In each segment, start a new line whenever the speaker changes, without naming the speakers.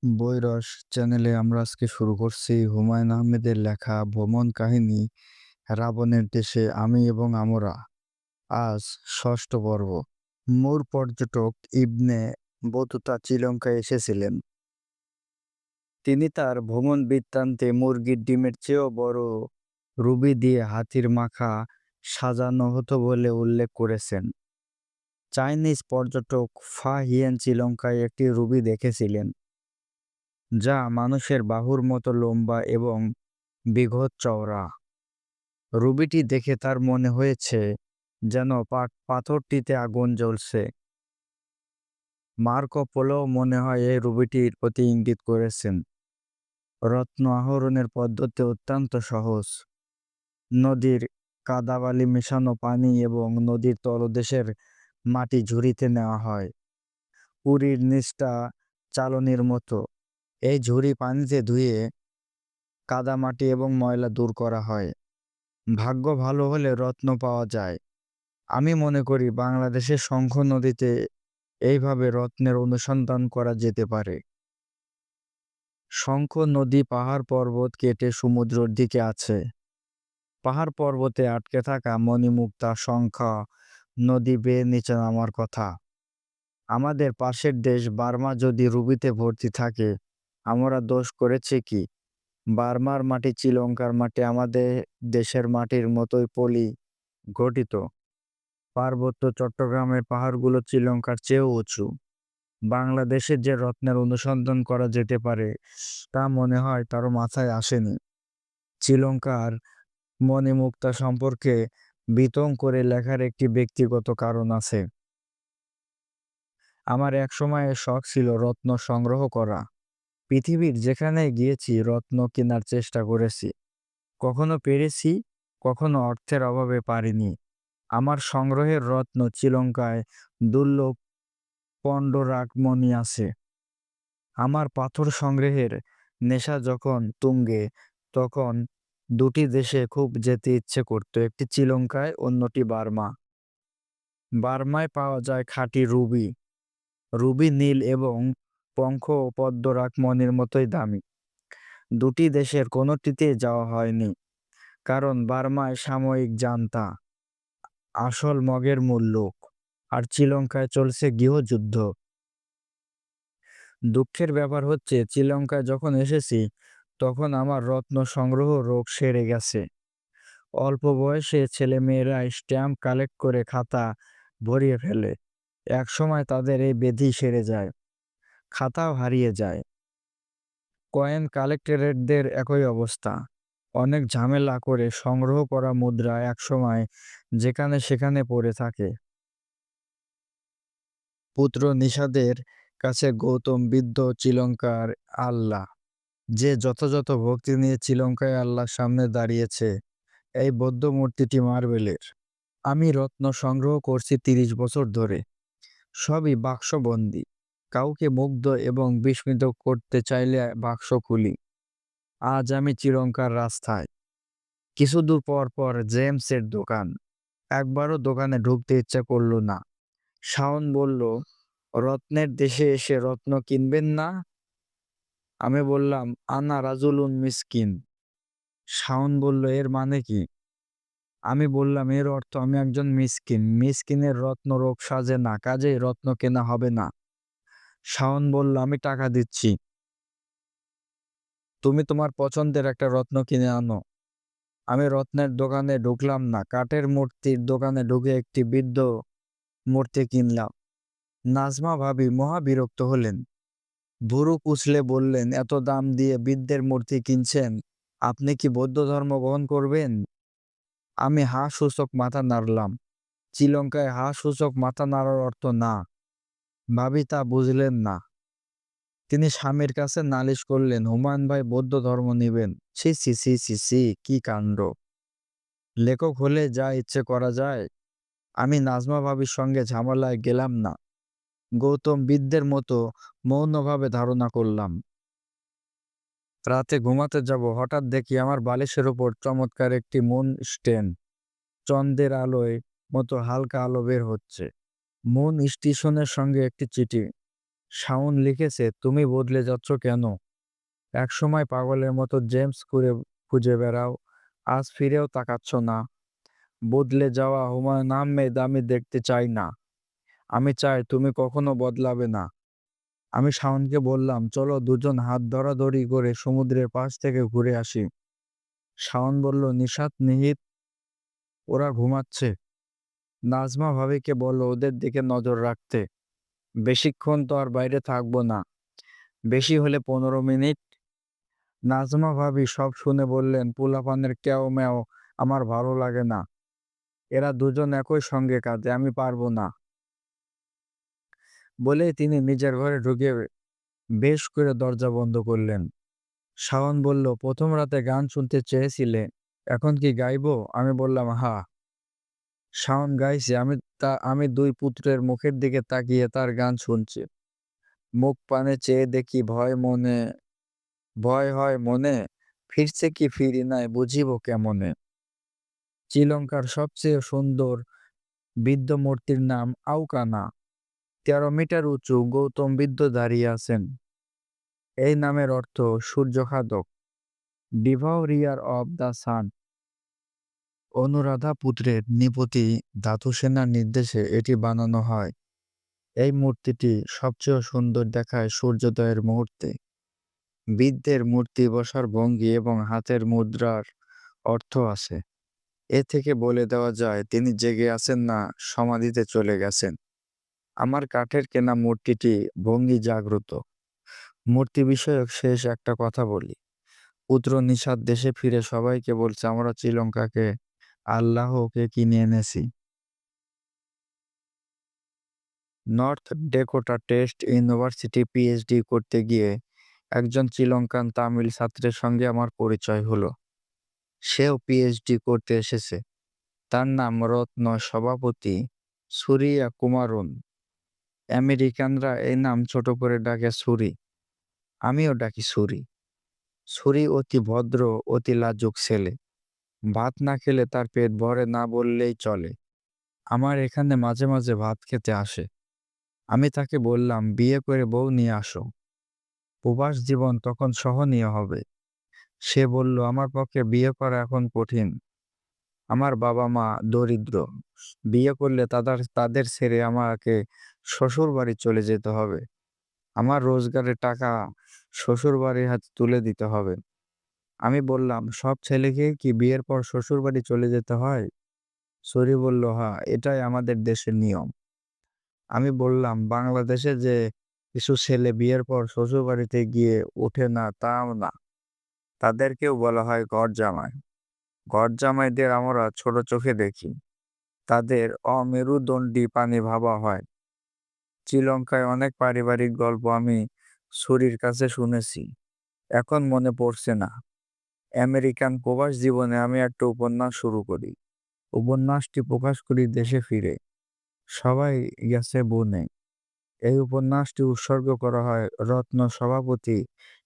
বইরস চ্যানেলে আমরা আজকে শুরু করছি হুমায়ূন আহমেদের লেখা ভ্রমণ কাহিনী 'রাবণের দেশে আমি এবং আমরা'। আজ ষষ্ঠ পর্ব। মূল পর্যটক ইবনে বতুতা শ্রীলঙ্কায় এসেছিলেন। তিনি তার ভ্রমণ বৃত্তান্তে মুরগির ডিমের চেয়েও বড় রুবি দিয়ে হাতির মাখা সাজানো হতো বলে উল্লেখ করেছেন। চাইনিজ পর্যটক ফা হিয়েন শ্রীলঙ্কায় একটি রুবি দেখেছিলেন, যা মানুষের বাহুর মতো লম্বা এবং বিঘত চওড়া। রুবিটি দেখে তার মনে হয়েছে যেন পাথরটিতে আগুন জ্বলছে। মার্কো পোলো মনে হয় এই রুবিটির প্রতি ইঙ্গিত করেছেন। রত্ন আহরণের পদ্ধতি অত্যন্ত সহজ। নদীর কাদাবালি মেশানো পানি এবং নদীর তলদেশের মাটি ঝুড়িতে নেওয়া হয়, পুরীর নিচটা চালনির মতো। এই ঝুড়ি পানিতে ধুয়ে কাদামাটি এবং ময়লা দূর করা হয়। ভাগ্য ভালো হলে রত্ন পাওয়া যায়। আমি মনে করি বাংলাদেশের শঙ্খ নদীতে এইভাবে রত্নের অনুসন্ধান করা যেতে পারে। শঙ্খ নদী পাহাড় পর্বত কেটে সমুদ্রের দিকে আছে। পাহাড় পর্বতে আটকে থাকা মণিমুক্তা শঙ্খ নদী বেয়ে নিচে নামার কথা। আমাদের পাশের দেশ বার্মা যদি রুবিতে ভর্তি থাকে, আমরা দোষ করেছি কি? বার্মার মাটি শ্রীলঙ্কার মাটি আমাদের দেশের মাটির মতোই পলি গঠিত। পার্বত্য চট্টগ্রামের পাহাড়গুলো শ্রীলঙ্কার চেয়েও উঁচু। বাংলাদেশে যে রত্নের অনুসন্ধান করা যেতে পারে, তা মনে হয় কারো মাথায় আসেনি। শ্রীলঙ্কার মণিমুক্তা সম্পর্কে বিতং করে লেখার একটি ব্যক্তিগত কারণ আছে। আমার এক সময়ে শখ ছিল রত্ন সংগ্রহ করা। পৃথিবীর যেখানে গিয়েছি রত্ন কেনার চেষ্টা করেছি। কখনো পেরেছি, কখনো অর্থের অভাবে পারিনি। আমার সংগ্রহের রত্ন শ্রীলঙ্কায় দুর্লভ পন্ডরাগমণি আছে। আমার পাথর সংগ্রহের নেশা যখন তুঙ্গে, তখন দুটি দেশে খুব যেতে ইচ্ছে করত, একটি শ্রীলঙ্কায়, অন্যটি বার্মা। বার্মায় পাওয়া যায় খাঁটি রুবি। রুবি নীল এবং পঙ্খ পদ্মরাগমণির মতোই দামি। দুটি দেশের কোনোটিতে যাওয়া হয়নি, কারণ বার্মায় সাময়িক জান্তা, আসল মগের মূল্য, আর শ্রীলঙ্কায় চলছে গৃহযুদ্ধ। দুঃখের ব্যাপার হচ্ছে শ্রীলঙ্কায় যখন এসেছি তখন আমার রত্ন সংগ্রহ রোগ সেরে গেছে। অল্প বয়সে ছেলেমেয়েরা স্ট্যাম্প কালেক্ট করে খাতা ভরিয়ে ফেলে। একসময় তাদের এই ব্যাধি সেরে যায়, খাতাও হারিয়ে যায়। কয়েন কালেক্টরদের একই অবস্থা। অনেক ঝামেলা করে সংগ্রহ করা মুদ্রা একসময় যেখানে সেখানে পড়ে থাকে। পুত্র নিষাদের কাছে গৌতম বৃদ্ধ শ্রীলঙ্কার আল্লাহ, যে যথাযথ ভক্তি নিয়ে শ্রীলঙ্কায় আল্লাহর সামনে দাঁড়িয়েছে। এই বৌদ্ধ মূর্তিটি মার্বেলের। আমি রত্ন সংগ্রহ করছি ৩০ বছর ধরে, সবই বাক্সবন্দী। কাউকে মুগ্ধ এবং বিস্মিত করতে চাইলে বাক্স খুলি। আজ আমি শ্রীলঙ্কার রাস্তায়। কিছু দূর পর পর জেমসের দোকান। একবারও দোকানে ঢুকতে ইচ্ছা করল না। শাওন বলল, রত্নের দেশে এসে রত্ন কিনবেন না? আমি বললাম, আনা রাজুলুন মিসকিন। শাওন বলল, এর মানে কি? আমি বললাম, এর অর্থ আমি একজন মিসকিন। মিসকিনের রত্ন রোগ সাজে না, কাজেই রত্ন কেনা হবে না। শাওন বলল, আমি টাকা দিচ্ছি, তুমি তোমার পছন্দের একটা রত্ন কিনে আনো। আমি রত্নের দোকানে ঢুকলাম না, কাঠের মূর্তির দোকানে ঢুকে একটি বৃদ্ধ মূর্তি কিনলাম। নাজমা ভাবি মহা বিরক্ত হলেন। ভুরু কুঁচলে বললেন, এত দাম দিয়ে বৃদ্ধের মূর্তি কিনছেন, আপনি কি বৌদ্ধ ধর্ম গ্রহণ করবেন? আমি হা সূচক মাথা নাড়লাম। শ্রীলঙ্কায় হা সূচক মাথা নাড়ার অর্থ না। ভাবি তা বুঝলেন না। তিনি স্বামীর কাছে নালিশ করলেন, হুমায়ুন ভাই বৌদ্ধ ধর্ম নিবেন? ছি ছি ছি ছি ছি, কি কাণ্ড! লেখক হলে যা ইচ্ছে করা যায়। আমি নাজমা ভাবির সঙ্গে ঝামেলায় গেলাম না। গৌতম বৃদ্ধের মতো মৌনভাবে ধারণা করলাম। রাতে ঘুমাতে যাব, হঠাৎ দেখি আমার বালিশের ওপর চমৎকার একটি মুন স্টেন। চন্দ্রের আলোয় মতো হালকা আলো বের হচ্ছে। মুন স্টেশনের সঙ্গে একটি চিঠি। শাওন লিখেছে, তুমি বদলে যাচ্ছ কেন? একসময় পাগলের মতো জেমস করে খুঁজে বেড়াও, আজ ফিরেও তাকাচ্ছ না। বদলে যাওয়া হুমায়ূন আহমেদ আমি দেখতে চাই না। আমি চাই তুমি কখনো বদলাবে না। আমি শাওনকে বললাম, চলো দুজন হাত ধরাধরি করে সমুদ্রের পাশ থেকে ঘুরে আসি। শাওন বলল, নিশাত, নিহিত ওরা ঘুমাচ্ছে। নাজমা ভাবিকে বলল ওদের দিকে নজর রাখতে। বেশিক্ষণ তো আর বাইরে থাকবো না, বেশি হলে 15 মিনিট। নাজমা ভাবি সব শুনে বললেন, পোলাপানের ক্যাও ম্যাও আমার ভালো লাগে না। এরা দুজন একই সঙ্গে কাঁদে, আমি পারবো না। বলেই তিনি নিজের ঘরে ঢুকে বেশ করে দরজা বন্ধ করলেন। শাওন বলল, প্রথম রাতে গান শুনতে চেয়েছিলে, এখন কি গাইবো? আমি বললাম, হ্যাঁ। শাওন গাইছে। আমি দুই পুত্রের মুখের দিকে তাকিয়ে তার গান শুনছি। মুখ পানে চেয়ে দেখি ভয় হয় মনে, ফিরছে কি ফিরি নাই বুঝিব কেমনে। শ্রীলঙ্কার সবচেয়ে সুন্দর বৃদ্ধ মূর্তির নাম আউকানা। 13 মিটার উঁচু গৌতম বুদ্ধ দাঁড়িয়ে আছেন। এই নামের অর্থ সূর্যখাদক, ডিভাউরিয়ার অব দ্য সান। অনুরাধা পুত্রের নৃপতি ধাতু সেনার নির্দেশে এটি বানানো হয়। এই মূর্তিটি সবচেয়ে সুন্দর দেখায় সূর্যোদয়ের মুহূর্তে। বৃদ্ধের মূর্তি বসার ভঙ্গি এবং হাতের মুদ্রার অর্থ আছে। এ থেকে বলে দেওয়া যায় তিনি জেগে আছেন না, সমাধিতে চলে গেছেন। আমার কাঠের কেনা মূর্তিটি ভঙ্গি জাগ্রত। মূর্তি বিষয়ক শেষ একটা কথা বলি। পুত্র নিশাত দেশে ফিরে সবাইকে বলছে, আমরা শ্রীলঙ্কাকে আল্লাহকে কিনে এনেছি। নর্থ ডেকোটা টেস্ট ইউনিভার্সিটি পিএইচডি করতে গিয়ে একজন শ্রীলঙ্কান তামিল ছাত্রের সঙ্গে আমার পরিচয় হলো। সেও পিএইচডি করতে এসেছে। তার নাম রত্ন সভাপতি সুরিয়া কুমারন। আমেরিকানরা এই নাম ছোট করে ডাকে সুরি। আমিও ডাকি সুরি। সুরি অতি ভদ্র, অতি লাজুক ছেলে। ভাত না খেলে তার পেট ভরে না বললেই চলে। আমার এখানে মাঝে মাঝে ভাত খেতে আসে। আমি তাকে বললাম, বিয়ে করে বউ নিয়ে আসো, প্রবাস জীবন তখন সহনীয় হবে। সে বলল, আমার পক্ষে বিয়ে করা এখন কঠিন। আমার বাবা মা দরিদ্র। বিয়ে করলে তাদের ছেড়ে আমাকে শ্বশুর বাড়ি চলে যেতে হবে। আমার রোজগারের টাকা শ্বশুর বাড়ির হাতে তুলে দিতে হবে। আমি বললাম, সব ছেলেকে কি বিয়ের পর শ্বশুর বাড়ি চলে যেতে হয়? সরি বলল, হ্যাঁ, এটাই আমাদের দেশের নিয়ম। আমি বললাম, বাংলাদেশে যে কিছু ছেলে বিয়ের পর শ্বশুর বাড়িতে গিয়ে ওঠে না তাও না, তাদেরকেও বলা হয় ঘর জামাই। ঘর জামাইদের আমরা ছোট চোখে দেখি, তাদের অমেরুদণ্ডী প্রাণী ভাবা হয়। শ্রীলঙ্কায় অনেক পারিবারিক গল্প আমি ছুরির কাছে শুনেছি, এখন মনে পড়ছে না। আমেরিকান প্রবাস জীবনে আমি একটা উপন্যাস শুরু করি। উপন্যাসটি প্রকাশ করি দেশে ফিরে। সবাই গেছে বনে। এই উপন্যাসটি উৎসর্গ করা হয় রত্ন সভাপতি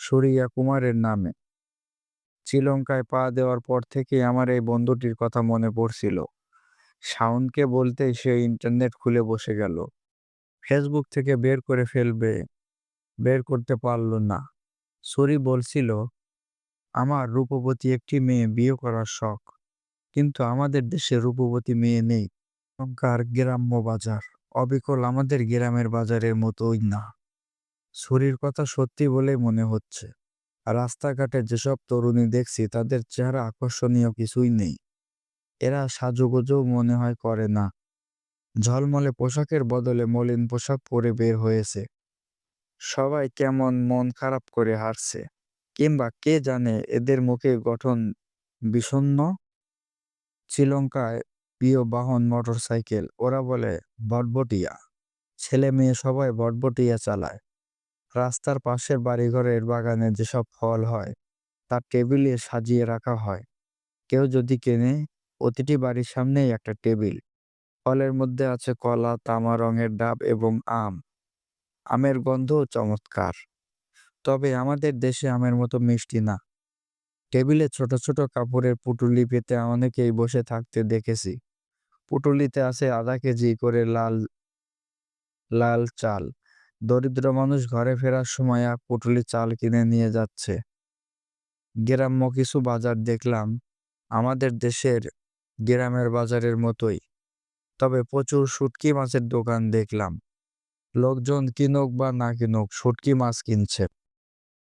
সুরিয়া কুমারের নামে। শ্রীলঙ্কায় পা দেওয়ার পর থেকেই আমার এই বন্ধুটির কথা মনে পড়ছিল। শাওনকে বলতেই সে ইন্টারনেট খুলে বসে গেল। ফেসবুক থেকে বের করতে পারল না। সুরি বলছিল, আমার রূপবতী একটি মেয়ে বিয়ে করার শখ, কিন্তু আমাদের দেশে রূপবতী মেয়ে নেই। শ্রীলঙ্কার গ্রাম্য বাজার অবিকল আমাদের গ্রামের বাজারের মতোই না। সুরির কথা সত্যি বলেই মনে হচ্ছে। রাস্তাঘাটে যেসব তরুণী দেখছি তাদের চেহারা আকর্ষণীয় কিছুই নেই। এরা সাজুগুজও মনে হয় করে না। ঝলমলে পোশাকের বদলে মলিন পোশাক পরে বের হয়েছে। সবাই কেমন মন খারাপ করে হাঁটছে, কিংবা কে জানে এদের মুখে গঠন বিষণ্ণ। শ্রীলঙ্কায় প্রিয় বাহন মোটরসাইকেল, ওরা বলে বটবটিয়া। ছেলে মেয়ে সবাই বটবটিয়া চালায়। রাস্তার পাশের বাড়িঘরের বাগানে যেসব ফল হয় তা টেবিলে সাজিয়ে রাখা হয়। কেউ যদি কেনে, প্রতিটি বাড়ির সামনেই একটা টেবিল। ফলের মধ্যে আছে কলা, তামা রঙের ডাব এবং আম। আমের গন্ধও চমৎকার। তবে আমাদের দেশে আমের মতো মিষ্টি না। টেবিলে ছোট ছোট কাপড়ের পুঁটুলি পেতে অনেকেই বসে থাকতে দেখেছি। পুঁটুলিতে আছে আধা কেজি করে লাল লাল চাল, দরিদ্র মানুষ ঘরে ফেরার সময় এক পুঁটুলি চাল কিনে নিয়ে যাচ্ছে। গ্রাম্য কিছু বাজার দেখলাম আমাদের দেশের গ্রামের বাজারের মতোই, তবে প্রচুর শুটকি মাছের দোকান দেখলাম। লোকজন কিনুক বা না কিনুক শুটকি মাছ কিনছে।